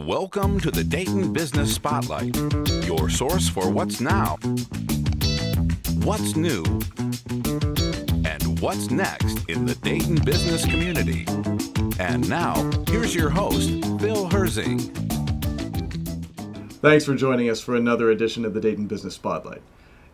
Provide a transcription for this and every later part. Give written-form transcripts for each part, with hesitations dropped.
Welcome to the Dayton Business Spotlight, your source for what's now, what's new, and what's next in the Dayton business community. And now, here's your host, Phil Herzing. Thanks for joining us for another edition of the Dayton Business Spotlight.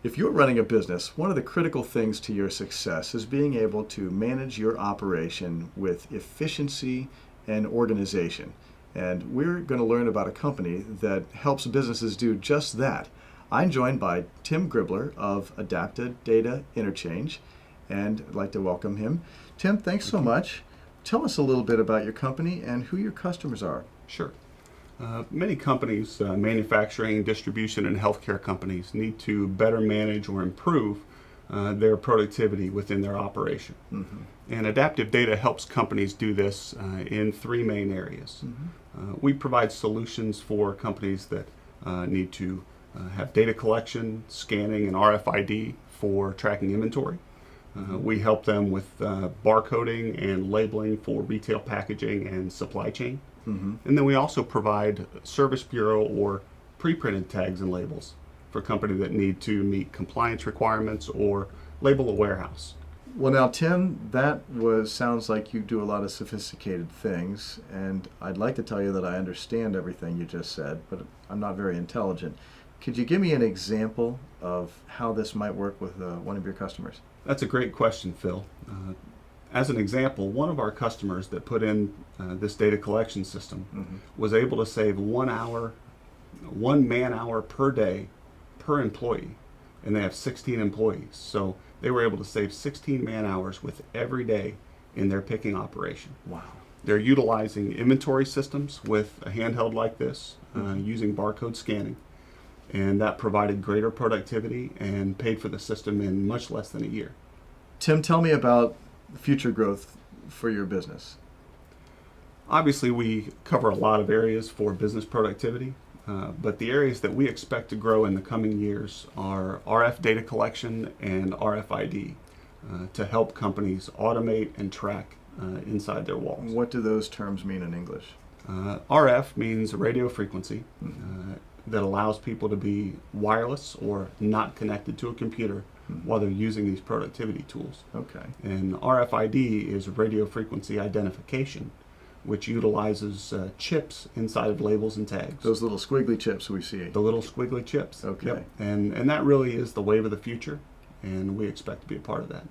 If you're running a business, one of the critical things to your success is being able to manage your operation with efficiency and organization. And we're going to learn about a company that helps businesses do just that. I'm joined by Tim Gribler of Adaptive Data Interchange, and I'd like to welcome him. Tim, thanks so much. Tell us a little bit about your company and who your customers are. Sure. Many companies, manufacturing, distribution, and healthcare companies need to better manage or improve their productivity within their operation. Mm-hmm. And Adaptive Data helps companies do this in three main areas. Mm-hmm. We provide solutions for companies that need to have data collection, scanning, and RFID for tracking inventory. We help them with barcoding and labeling for retail packaging and supply chain. Mm-hmm. And then we also provide service bureau or pre-printed tags and labels for companies that need to meet compliance requirements or label a warehouse. Well, now, Tim, sounds like you do a lot of sophisticated things, and I'd like to tell you that I understand everything you just said, but I'm not very intelligent. Could you give me an example of how this might work with one of your customers? That's a great question, Phil. As an example, one of our customers that put in this data collection system mm-hmm. was able to save 1 man-hour per day per employee, and they have 16 employees. So they were able to save 16 man-hours with every day in their picking operation. Wow. They're utilizing inventory systems with a handheld like this, using barcode scanning, and that provided greater productivity and paid for the system in much less than a year. Tim, tell me about future growth for your business. Obviously, we cover a lot of areas for business productivity, but the areas that we expect to grow in the coming years are RF data collection and RFID to help companies automate and track inside their walls. What do those terms mean in English? RF means radio frequency that allows people to be wireless or not connected to a computer while they're using these productivity tools. Okay. And RFID is radio frequency identification, which utilizes chips inside of labels and tags. Those little squiggly chips we see. The little squiggly chips. Okay. Yep. And that really is the wave of the future, and we expect to be a part of that.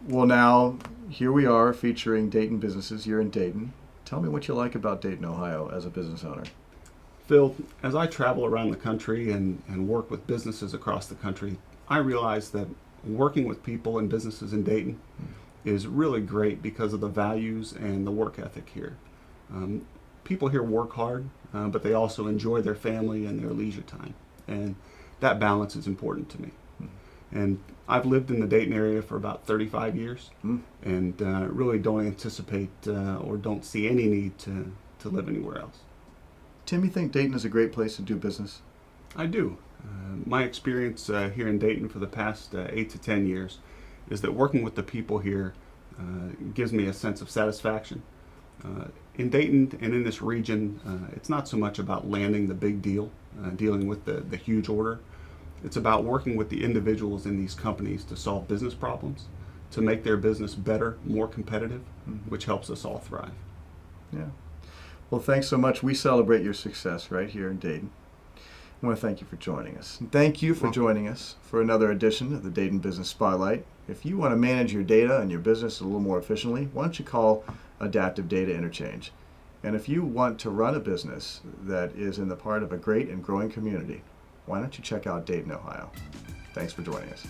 Well, now, here we are featuring Dayton businesses. You're in Dayton. Tell me what you like about Dayton, Ohio as a business owner. Phil, as I travel around the country and work with businesses across the country, I realize that working with people and businesses in Dayton is really great because of the values and the work ethic here. People here work hard, but they also enjoy their family and their leisure time. And that balance is important to me. And I've lived in the Dayton area for about 35 years and really don't anticipate or don't see any need to live anywhere else. Tim, you think Dayton is a great place to do business? I do. My experience here in Dayton for the past 8 to 10 years is that working with the people here gives me a sense of satisfaction. In Dayton and in this region, it's not so much about landing the big deal, dealing with the huge order. It's about working with the individuals in these companies to solve business problems, to make their business better, more competitive, which helps us all thrive. Yeah. Well, thanks so much. We celebrate your success right here in Dayton. I want to thank you for joining us. And thank you for joining us for another edition of the Dayton Business Spotlight. If you want to manage your data and your business a little more efficiently, why don't you call Adaptive Data Interchange? And if you want to run a business that is in the part of a great and growing community, why don't you check out Dayton, Ohio? Thanks for joining us.